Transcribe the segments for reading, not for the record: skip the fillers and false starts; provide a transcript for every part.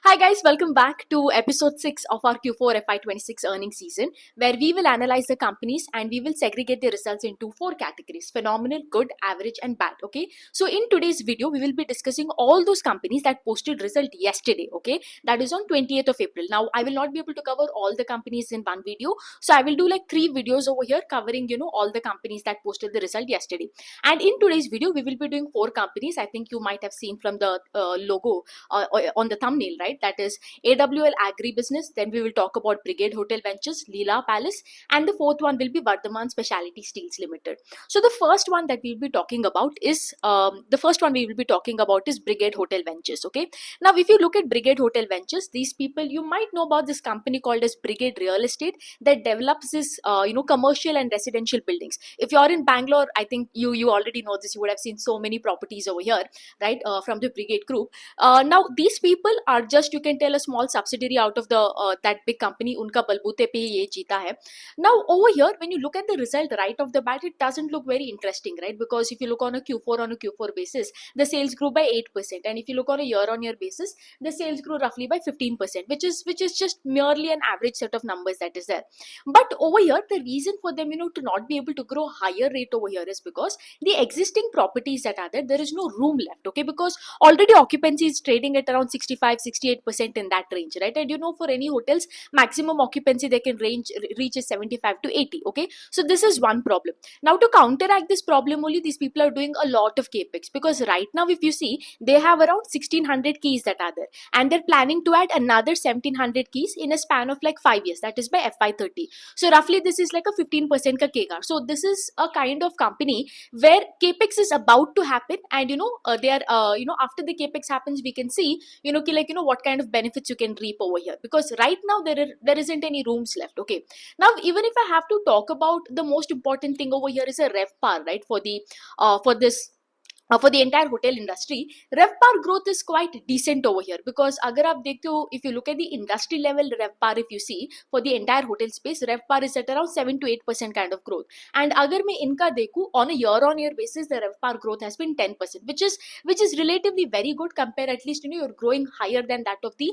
Hi guys, welcome back to episode 6 of our Q4 FY26 earnings season, where we will analyze the companies and we will segregate the results into four categories: phenomenal, good, average and bad. Okay, so in today's video we will be discussing all those companies that posted result yesterday. Okay, that is on 20th of April. Now I will not be able to cover all the companies in one video, so I will do like 3 videos over here covering all the companies that posted the result yesterday. And in today's video we will be doing four companies. I think you might have seen from the logo on the thumbnail, right? That is AWL Agribusiness. Then we will talk about Brigade Hotel Ventures, Leela Palace, and the fourth one will be Vardhaman Specialty Steels Limited. So the first one that we will be talking about is Brigade Hotel Ventures. Okay. Now, if you look at Brigade Hotel Ventures, these people, you might know about this company called as Brigade Real Estate that develops this commercial and residential buildings. If you are in Bangalore, I think you already know this. You would have seen so many properties over here, right? From the Brigade Group. Now these people are just, you can tell, a small subsidiary out of the that big company. Unka balboote pe ye jeeta hai. Now over here, when you look at the result right off the bat, it doesn't look very interesting, right? Because if you look on a Q4 basis, the sales grew by 8%, and if you look on a year-on-year basis, the sales grew roughly by 15%, which is just merely an average set of numbers that is there. But over here, the reason for them, to not be able to grow higher rate over here is because the existing properties that are there is no room left. Okay, because already occupancy is trading at around 65-68% in that range, right? And for any hotels, maximum occupancy they can reach is 75 to 80. Okay, so this is one problem. Now to counteract this problem only, these people are doing a lot of capex, because right now if you see, they have around 1600 keys that are there, and they're planning to add another 1700 keys in a span of like 5 years, that is by FY30. So roughly this is like a 15% ka CAGR. So this is a kind of company where capex is about to happen, and they are after the capex happens, we can see what kind of benefits you can reap over here, because right now there isn't any rooms left. Okay, now even if I have to talk about the most important thing over here is a RevPAR, right? For the entire hotel industry, RevPAR growth is quite decent over here, because agar aap dekhte ho, if you look at the industry level RevPAR, if you see for the entire hotel space, RevPAR is at around 7 to 8% kind of growth. And agar main inka dekhu on a year-on-year basis, the RevPAR growth has been 10%, which is relatively very good compared, at least you're growing higher than that of the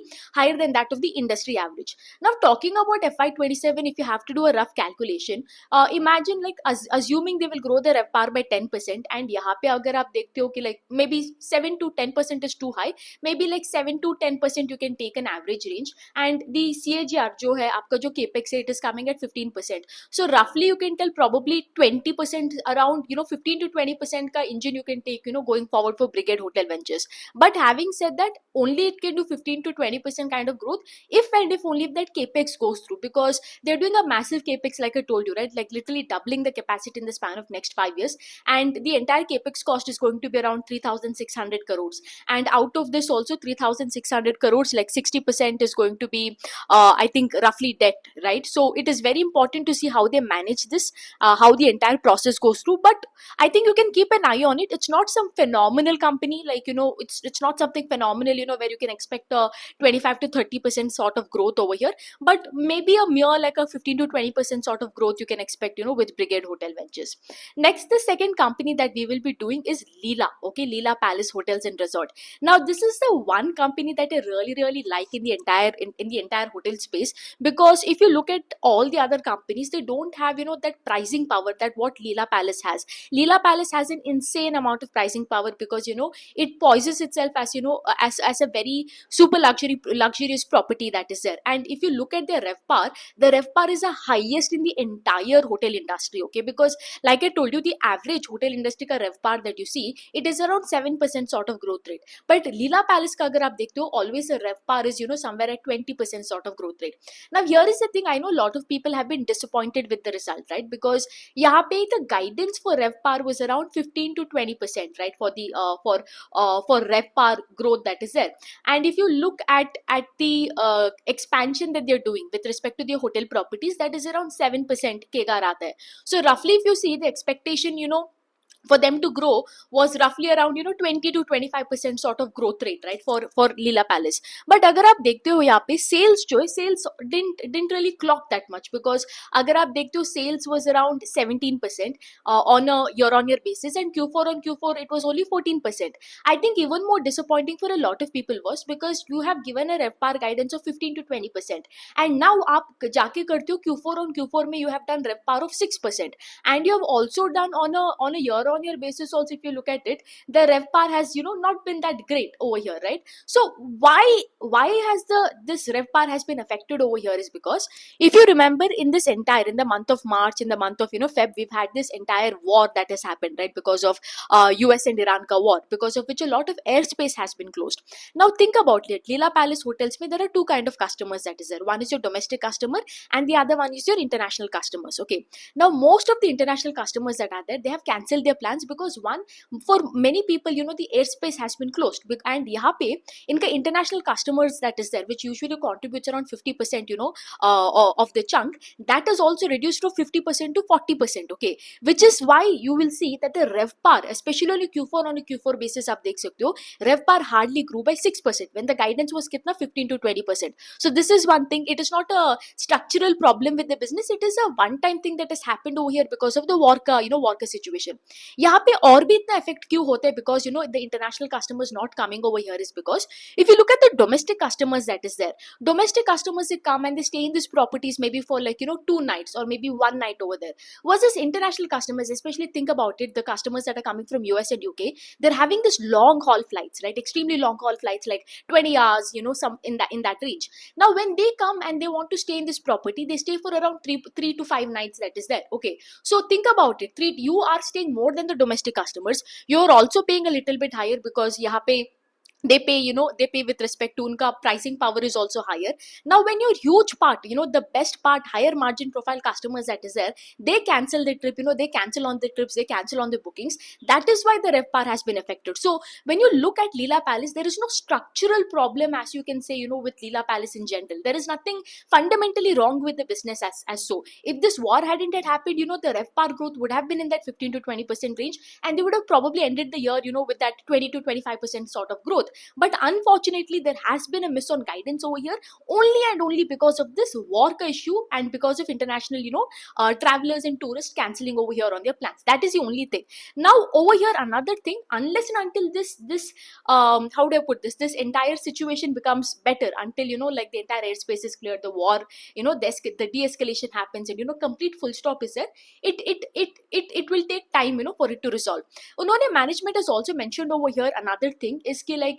industry average. Now talking about FY27, if you have to do a rough calculation, imagine like assuming they will grow the RevPAR by 10%, and yahan pe agar aap dekhte ho ki like maybe 7 to 10% is too high, maybe like 7 to 10% you can take an average range, and the CAGR jo hai aapka jo capex है, it is coming at 15%. So roughly you can tell probably 20%, around 15 to 20% ka engine you can take going forward for Brigade Hotel Ventures. But having said that, only it can do 15 to 20% kind of growth if only if that capex goes through, because they're doing a massive capex, like I told you, right? Like literally doubling the capacity in the span of next 5 years, and the entire capex cost is going to be around 3600 crores, and out of this also 3600 crores, like 60% is going to be I think roughly debt, right? So it is very important to see how they manage this, how the entire process goes through. But I think you can keep an eye on it. It's not some phenomenal company, like it's not something phenomenal where you can expect a 25 to 30% sort of growth over here, but maybe a mere like a 15 to 20% sort of growth you can expect with Brigade Hotel Ventures. Next, the second company that we will be doing is Leela. Okay, Leela Palace Hotels and Resort. Now this is the one company that I really like in the entire hotel space, because if you look at all the other companies, they don't have that pricing power that what Leela Palace has. Leela Palace has an insane amount of pricing power, because it poises itself as as a very super luxurious property that is there. And if you look at the RevPAR is the highest in the entire hotel industry. Okay, because like I told you, the average hotel industry ka RevPAR that you see, it is around 7% sort of growth rate. But Leela Palace ka agar aap dekhte ho, always the RevPAR is somewhere at 20% sort of growth rate. Now here is the thing, I know a lot of people have been disappointed with the result, right? Because yahan pe the guidance for RevPAR was around 15 to 20%, right? For the for RevPAR growth that is there. And if you look at the expansion that they're doing with respect to the hotel properties, that is around 7% CAGR aata hai. So roughly if you see the expectation, for them to grow was roughly around 20 to 25% sort of growth rate, right, for Leela Palace. But अगर आप देखते हो यहाँ पे sales जो है, sales didn't really clock that much, because अगर आप देखते हो sales was around 17% on a year on year basis, and Q4 on Q4 it was only 14%. I think even more disappointing for a lot of people was because you have given a RevPAR guidance of 15 to 20%, and now आप जाके करते हो Q4 on Q4 में you have done RevPAR of 6%, and you have also done on a year on year basis also. If you look at it, the RevPAR has not been that great over here, right? So why has this RevPAR has been affected over here is because, if you remember, in the month of March, in the month of Feb, we've had this entire war that has happened, right, because of US and Iran ka war, because of which a lot of airspace has been closed. Now think about it, Leela Palace hotels mein there are two kind of customers that is there. One is your domestic customer, and the other one is your international customers. Okay, now most of the international customers that are there, they have cancelled their plans because, one, for many people, the airspace has been closed, and यहाँ पे इनका international customers that is there, which usually contributes around 50%, of the chunk, that is also reduced from 50% to 40%. Okay, which is why you will see that the RevPAR, especially on a Q4 basis, आप देख सकते हो, RevPAR hardly grew by 6% when the guidance was कितना 15 to 20%. So this is one thing. It is not a structural problem with the business. It is a one-time thing that has happened over here because of the war का situation. यहाँ पे और भी इतना effect क्यों होता है? Because the international customers not coming over here is because, if you look at the domestic customers that is there, domestic customers, they come and they stay in these properties maybe for 2 nights or maybe 1 night over there. Versus international customers, especially think about it, the customers that are coming from US and UK, they're having this long haul flights, right? Extremely long haul flights, like 20 hours, some in that range. Now when they come and they want to stay in this property, they stay for around 3 to 5 nights that is there. Okay, so think about it, you are staying more than the domestic customers. You're also paying a little bit higher because यहाँ पे they pay with respect to unka pricing power is also higher. Now when your huge part, the best part, higher margin profile customers that is there, they cancel the trip, they cancel on the trips, they cancel on the bookings. That is why the RevPAR has been affected. So when you look at Leela Palace, there is no structural problem, as you can say, with Leela Palace in general. There is nothing fundamentally wrong with the business as so. If this war hadn't had happened, the RevPAR growth would have been in that 15 to 20% range, and they would have probably ended the year, with that 20 to 25% sort of growth. But unfortunately, there has been a miss on guidance over here, only and only because of this war issue, and because of international, travelers and tourists cancelling over here on their plans. That is the only thing. Now over here, another thing, unless and until this how do I put this entire situation becomes better, until like the entire airspace is cleared, the war, the de-escalation happens, and complete full stop is there, it will take time, for it to resolve. Unhone management has also mentioned over here another thing is ki, like,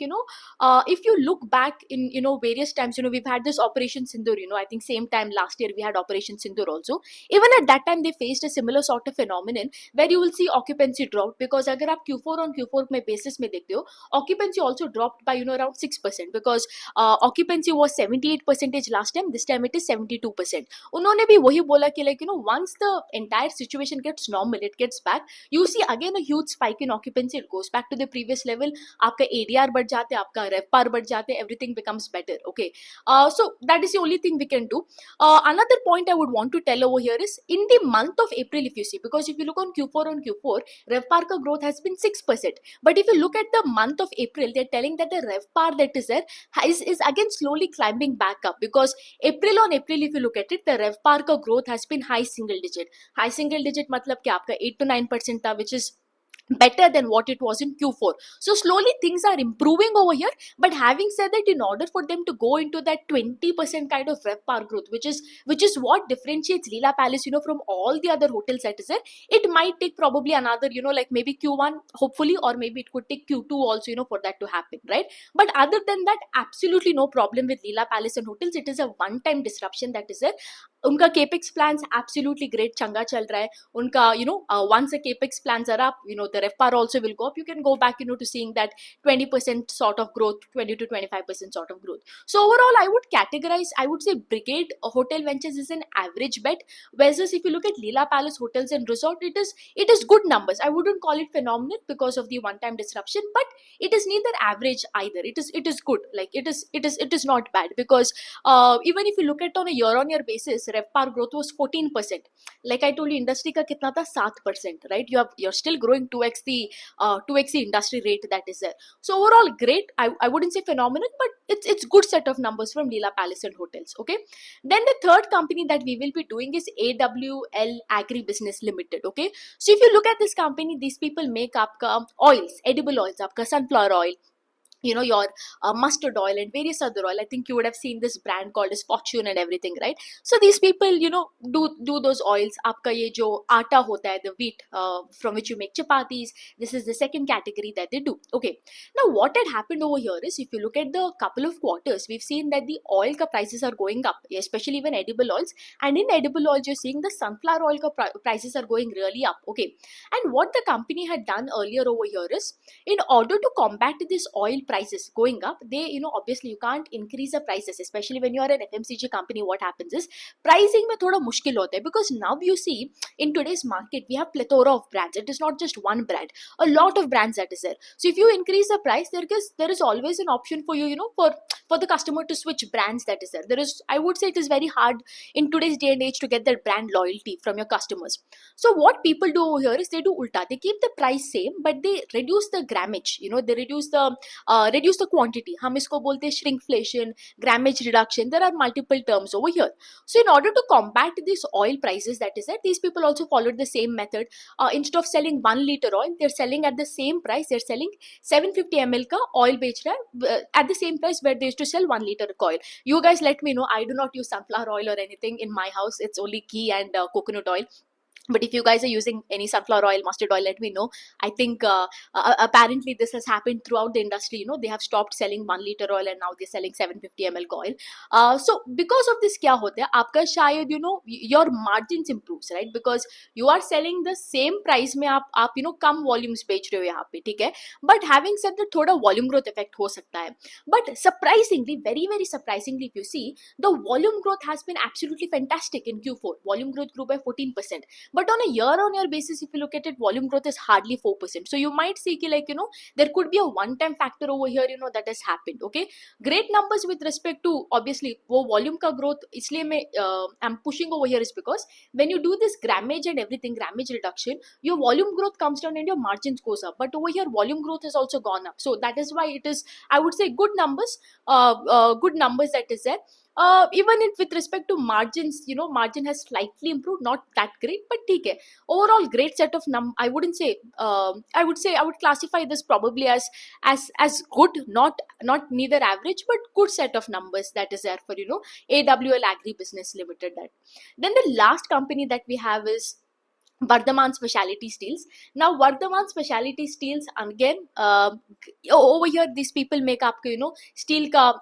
if you look back in various times, we've had this Operation Sindoor. I think same time last year we had Operation Sindoor also. Even at that time they faced a similar sort of phenomenon where you will see occupancy drop, because agar aap Q4 on Q4 mein basis mein dekhte ho, occupancy also dropped by around 6%, because occupancy was 78% last time, this time it is 72%. उन्होंने भी वही बोला कि, like, once the entire situation gets normal, it gets back, you see again a huge spike in occupancy, it goes back to the previous level, आपका ADR बढ़ जाते, आपका RevPAR बढ़ जाते, everything becomes better. Okay, so that is the only thing we can do. Another point I would want to tell over here is, in the month of April, if you see, because if you look on Q4, RevPAR ka growth has been 6%, but if you look at the month of April, they're telling that the RevPAR that is there is again slowly climbing back up, because April on April, if you look at it, the RevPAR ka growth has been high single digit matlab kya, aapka 8 to 9% tha, which is better than what it was in Q4. So slowly things are improving over here. But having said that, in order for them to go into that 20% kind of RevPAR growth, which is what differentiates Leela Palace, from all the other hotels that is there, it might take probably another, like maybe Q1, hopefully, or maybe it could take Q2 also, for that to happen, right? But other than that, absolutely no problem with Leela Palace and hotels. It is a one-time disruption that is there. उनका capex plans absolutely great, चंगा चल रहा है उनका. Once the capex plans are up, the RevPAR also will go up. You can go back, to seeing that 20% sort of growth, 20 to 25% sort of growth. So overall, I would say Brigade Hotel Ventures is an average bet, whereas if you look at Leela Palace Hotels and Resort, it is good numbers. I wouldn't call it phenomenal because of the one-time disruption, but it is neither average either. It is good. Like it is not bad, because even if you look at on a year-on-year basis, RevPAR growth was 14%. Like I told you, industry ka kitna tha 7%, right? You're still growing 2x 2x the industry rate that is there. So overall great. I wouldn't say phenomenal, but it's good set of numbers from Leela Palace and Hotels. Okay. Then the third company that we will be doing is AWL Agri Business Limited. Okay. So if you look at this company, these people make आपका oils, edible oils, आपका sunflower oil, your mustard oil and various other oil. I think you would have seen this brand called as Fortune and everything, right? So these people, do those oils. Aapka ye jo atta hota hai, the wheat from which you make chapatis, this is the second category that they do. Okay. Now what had happened over here is, if you look at the couple of quarters, we've seen that the oil ka prices are going up, especially even edible oils. And in edible oils, you're seeing the sunflower oil ka prices are going really up. Okay. And what the company had done earlier over here is, in order to combat this oil prices going up, they, obviously you can't increase the prices, especially when you are an FMCG company. What happens is, pricing mein thoda mushkil hota hai, because now you see in today's market we have plethora of brands. It is not just one brand, a lot of brands that is there. So if you increase the price, there is always an option for you, for the customer to switch brands that is there. I would say it is very hard in today's day and age to get that brand loyalty from your customers. So what people do over here is, they do ulta. They keep the price same, but they reduce the grammage. They reduce the quantity. हम इसको बोलते हैं shrinkflation, grammage reduction. There are multiple terms over here. So in order to combat these oil prices that is there, these people also followed the same method. Instead of selling 1 liter oil, they're selling at the same price. They're selling 750 ml का oil बेच रहा है at the same price where they used to sell 1 liter oil. You guys let me know. I do not use sunflower oil or anything in my house. It's only ghee and coconut oil. But if you guys are using any sunflower oil, mustard oil, let me know. I think apparently this has happened throughout the industry. They have stopped selling 1 liter oil and now they're selling 750 ml oil. So because of this, क्या होता है आपका शायद your margins improves, right? Because you are selling the same price में आप कम volumes बेच रहे हो यहाँ पे, ठीक है? But having said that, थोड़ा volume growth effect हो सकता है. But surprisingly, very very surprisingly, if you see, the volume growth has been absolutely fantastic in Q4. Volume growth grew by 14%. But on a year-on-year basis, if you look at it, volume growth is hardly 4%. So you might see there could be a one-time factor over here, that has happened. Okay, great numbers with respect to, obviously, volume ka growth. इसलिए I'm pushing over here is because when you do this grammage and everything, grammage reduction, your volume growth comes down and your margins goes up. But over here, volume growth has also gone up. So that is why it is, I would say, good numbers. Good numbers that is there. Even with respect to margins, margin has slightly improved, not that great, but ठीक है. Overall, great set of I wouldn't say. I would classify this probably as good, not neither average, but good set of numbers that is there for AWL Agri Business Limited. That. Then the last company that we have is Vardhaman Specialty Steels. Now Vardhaman Specialty Steels, again, over here these people make up steel ka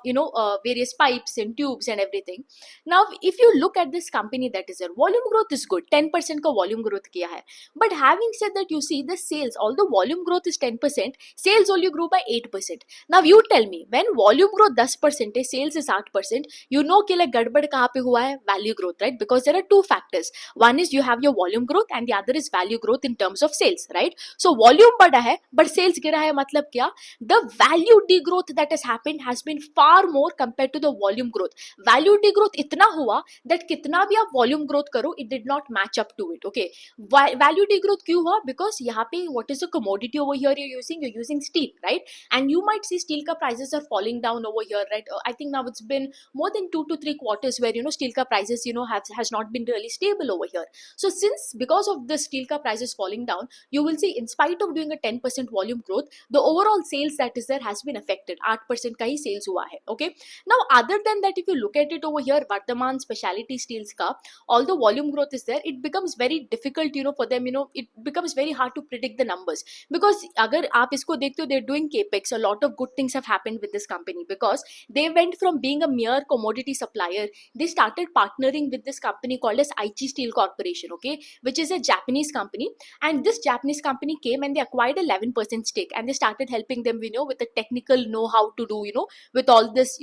various pipes and tubes and everything. Now if you look at this company that is there, volume growth is good, 10% ka volume growth kiya hai. But having said that, you see the sales, although volume growth is 10%, sales only grew by 8%. Now you tell me, when volume growth 10%, sales is 8%, कि like gadbad kahan pe hua hai? Value growth, right? Because there are two factors. One is you have your volume growth and the other is value growth in terms of sales, right? So volume bada hai but sales gira hai, matlab kya? The value degrowth that has happened has been far more compared to the volume growth. Value degrowth itna hua that kitna bhi aap volume growth karo, it did not match up to it. Okay, value degrowth kyun hua? Because yahan pe what is the commodity over here you're using steel, right? And you might see steel ka prices are falling down over here, right? I think now it's been more than 2 to 3 quarters where steel ka prices has not been really stable over here. So since because of the steel ka prices falling down, you will see in spite of doing a 10% volume growth, the overall sales that is there has been affected. 8% ka hi sales hua hai. Okay. Now other than that, if you look at it over here, Vardhaman Specialty Steels ka, although volume growth is there, it becomes very difficult for them. It becomes very hard to predict the numbers, because agar aap isko dekhte ho, they're doing capex. A lot of good things have happened with this company, because they went from being a mere commodity supplier, they started partnering with this company called as Aichi Steel Corporation, okay, which is a Japanese company. And this Japanese company came and they acquired 11% stake, and they started helping them with the technical know-how to do with all this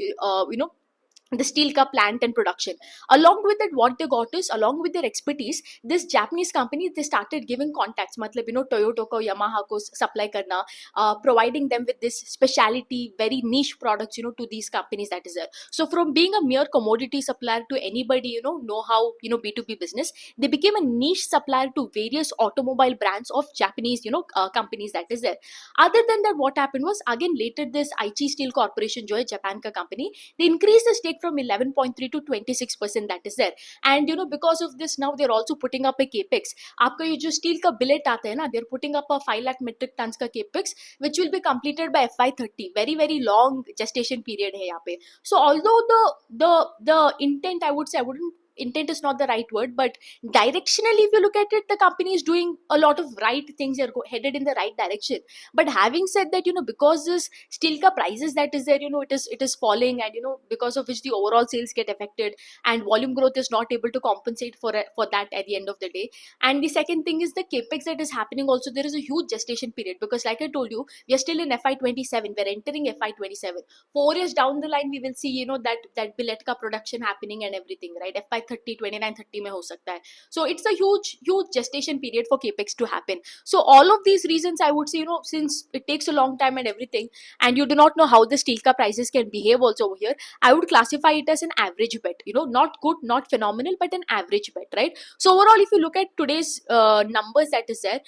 the steel का plant and production. Along with it, what they got is, along with their expertise, this Japanese company, they started giving contacts. मतलब Toyota को, Yamaha को supply करना, providing them with this specialty, very niche products, to these companies that is there. So from being a mere commodity supplier to anybody, know how, B2B business, they became a niche supplier to various automobile brands of Japanese, companies that is there. Other than that, what happened was, again later this Aichi Steel Corporation, जो है Japan का company, they increased the stake from 11.3 to 26% that is there. And because of this, now they're also putting up a capex. आपका ये जो steel का billet आता है ना, they're putting up a 5 lakh metric tons का capex, which will be completed by FY30. Very very long gestation period है यहाँ पे. So although the intent, I would say, I wouldn't, intent is not the right word, but directionally if you look at it, the company is doing a lot of right things, they're headed in the right direction. But having said that, because this steel ka prices that is there, it is falling, and because of which the overall sales get affected, and volume growth is not able to compensate for that at the end of the day. And the second thing is the capex that is happening also, there is a huge gestation period, because like I told you, we are still in FY27, we're entering FY27. 4 years down the line we will see that billet ka production happening and everything, right? FY30, 29, 30 mein ho sakta hai. So it's a huge gestation period for capex to happen. So all of these reasons, I would say, since it takes a long time and everything, and you do not know how the steel ka prices can behave also over here, I would classify it as an average bet. Not good, not phenomenal, but an average bet, right? So overall, if you look at today's numbers that is there,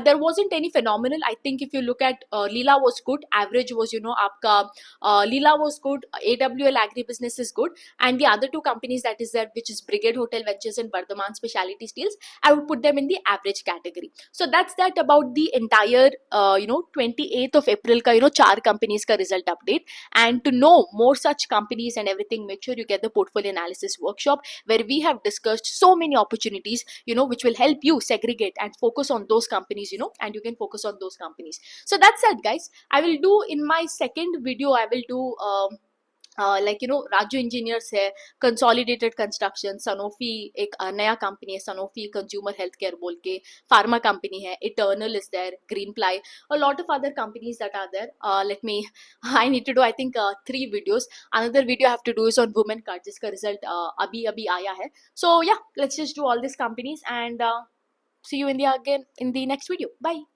there wasn't any phenomenal. I think if you look at Leela was good, average was, aapka Leela was good, AWL Agribusiness is good, and the other two companies that is there, which is Brigade Hotel Ventures and Bardhaman Specialty Steels, I would put them in the average category. So that's that about the entire 28th of April ka 4 companies ka result update. And to know more such companies and everything, make sure you get the portfolio analysis workshop, where we have discussed so many opportunities which will help you segregate and focus on those companies, and you can focus on those companies. So that's it, guys. I will do in my second video, I will do Raju engineers है, consolidated construction, Sanofi एक नया company है, Sanofi consumer health care बोल के, pharma company है, Eternal is there, Greenply, a lot of other companies that are there. I need to do, I think, 3 videos. Another video I have to do is on women card, जिसका result अभी आया है. So yeah, let's just do all these companies and see you in the next video. Bye.